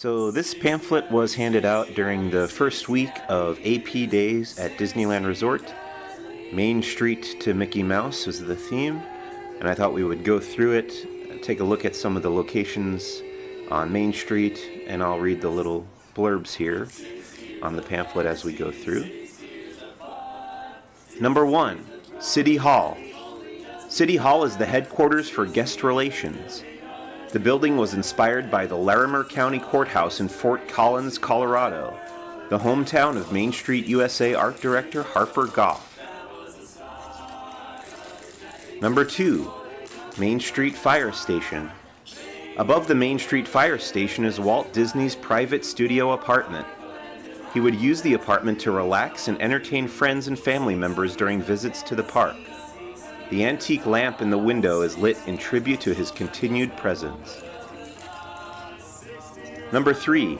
So this pamphlet was handed out during the first week of AP Days at Disneyland Resort. Main Street to Mickey Mouse was the theme, and I thought we would go through it, take a look at some of the locations on Main Street, and I'll read the little blurbs here on the pamphlet as we go through. Number 1, City Hall. City Hall is the headquarters for guest relations. The building was inspired by the Larimer County Courthouse in Fort Collins, Colorado, the hometown of Main Street USA art director Harper Goff. Number 2, Main Street Fire Station. Above the Main Street Fire Station is Walt Disney's private studio apartment. He would use the apartment to relax and entertain friends and family members during visits to the park. The antique lamp in the window is lit in tribute to his continued presence. Number 3,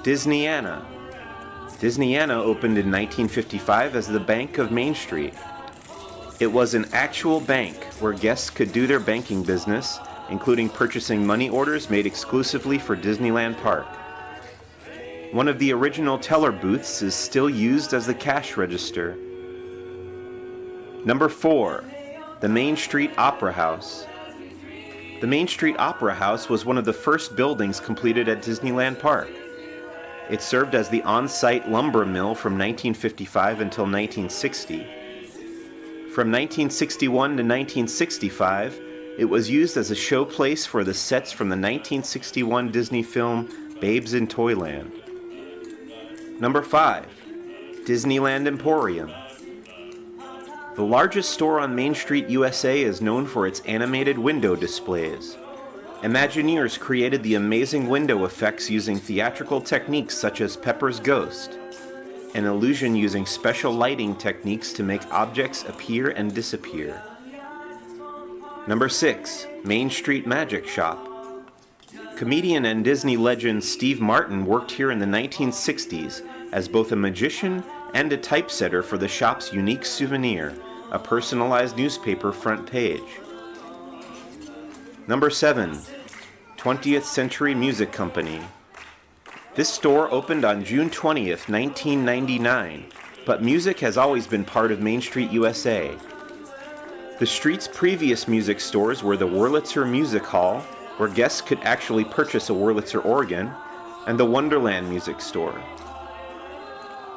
Disneyana. Disneyana opened in 1955 as the Bank of Main Street. It was an actual bank where guests could do their banking business, including purchasing money orders made exclusively for Disneyland Park. One of the original teller booths is still used as the cash register. Number 4, the Main Street Opera House. The Main Street Opera House was one of the first buildings completed at Disneyland Park. It served as the on-site lumber mill from 1955 until 1960. From 1961 to 1965, it was used as a showplace for the sets from the 1961 Disney film Babes in Toyland. Number 5, Disneyland Emporium. The largest store on Main Street USA is known for its animated window displays. Imagineers created the amazing window effects using theatrical techniques such as Pepper's Ghost, an illusion using special lighting techniques to make objects appear and disappear. Number 6, Main Street Magic Shop. Comedian and Disney legend Steve Martin worked here in the 1960s as both a magician and a typesetter for the shop's unique souvenir, a personalized newspaper front page. Number 7, 20th Century Music Company. This store opened on June 20th, 1999, but music has always been part of Main Street USA. The street's previous music stores were the Wurlitzer Music Hall, where guests could actually purchase a Wurlitzer organ, and the Wonderland Music Store.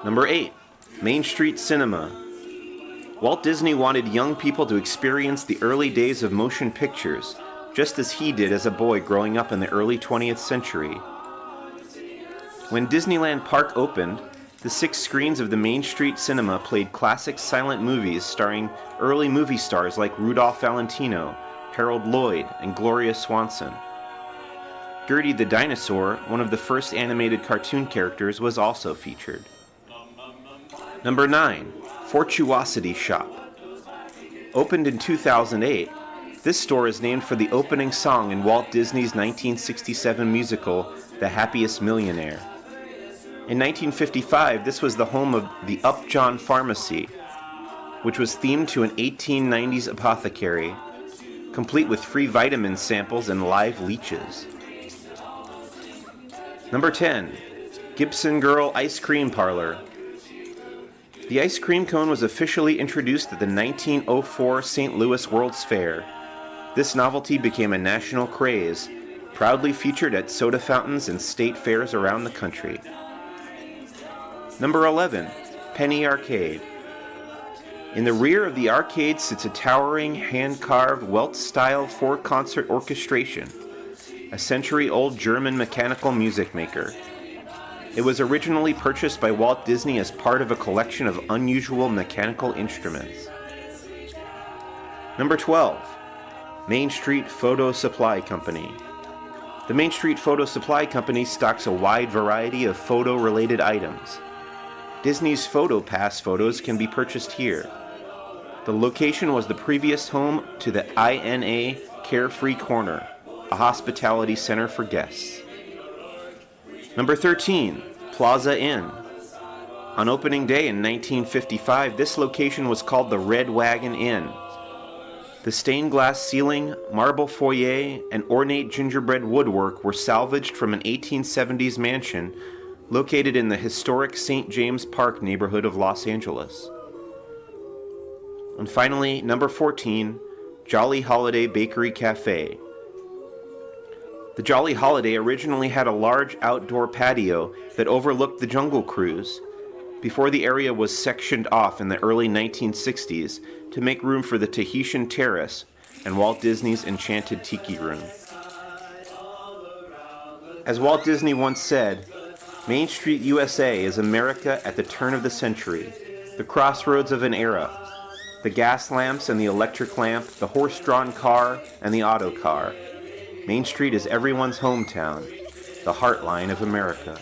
Number 8, Main Street Cinema. Walt Disney wanted young people to experience the early days of motion pictures, just as he did as a boy growing up in the early 20th century. When Disneyland Park opened, the 6 screens of the Main Street Cinema played classic silent movies starring early movie stars like Rudolph Valentino, Harold Lloyd, and Gloria Swanson. Gertie the Dinosaur, one of the first animated cartoon characters, was also featured. Number 9, Fortuosity Shop. Opened in 2008, this store is named for the opening song in Walt Disney's 1967 musical, The Happiest Millionaire. In 1955, this was the home of the Upjohn Pharmacy, which was themed to an 1890s apothecary, complete with free vitamin samples and live leeches. Number 10, Gibson Girl Ice Cream Parlor. The ice cream cone was officially introduced at the 1904 St. Louis World's Fair. This novelty became a national craze, proudly featured at soda fountains and state fairs around the country. Number 11, Penny Arcade. In the rear of the arcade sits a towering, hand-carved, Welts-style 4-concert orchestration, a century-old German mechanical music maker. It was originally purchased by Walt Disney as part of a collection of unusual mechanical instruments. Number 12, Main Street Photo Supply Company. The Main Street Photo Supply Company stocks a wide variety of photo-related items. Disney's Photo Pass photos can be purchased here. The location was the previous home to the INA Carefree Corner, a hospitality center for guests. Number 13, Plaza Inn. On opening day in 1955, this location was called the Red Wagon Inn. The stained glass ceiling, marble foyer, and ornate gingerbread woodwork were salvaged from an 1870s mansion located in the historic St. James Park neighborhood of Los Angeles. And finally, number 14, Jolly Holiday Bakery Cafe. The Jolly Holiday originally had a large outdoor patio that overlooked the Jungle Cruise, before the area was sectioned off in the early 1960s to make room for the Tahitian Terrace and Walt Disney's Enchanted Tiki Room. As Walt Disney once said, Main Street, USA is America at the turn of the century, the crossroads of an era. The gas lamps and the electric lamp, the horse-drawn car and the auto car. Main Street is everyone's hometown, the heartline of America.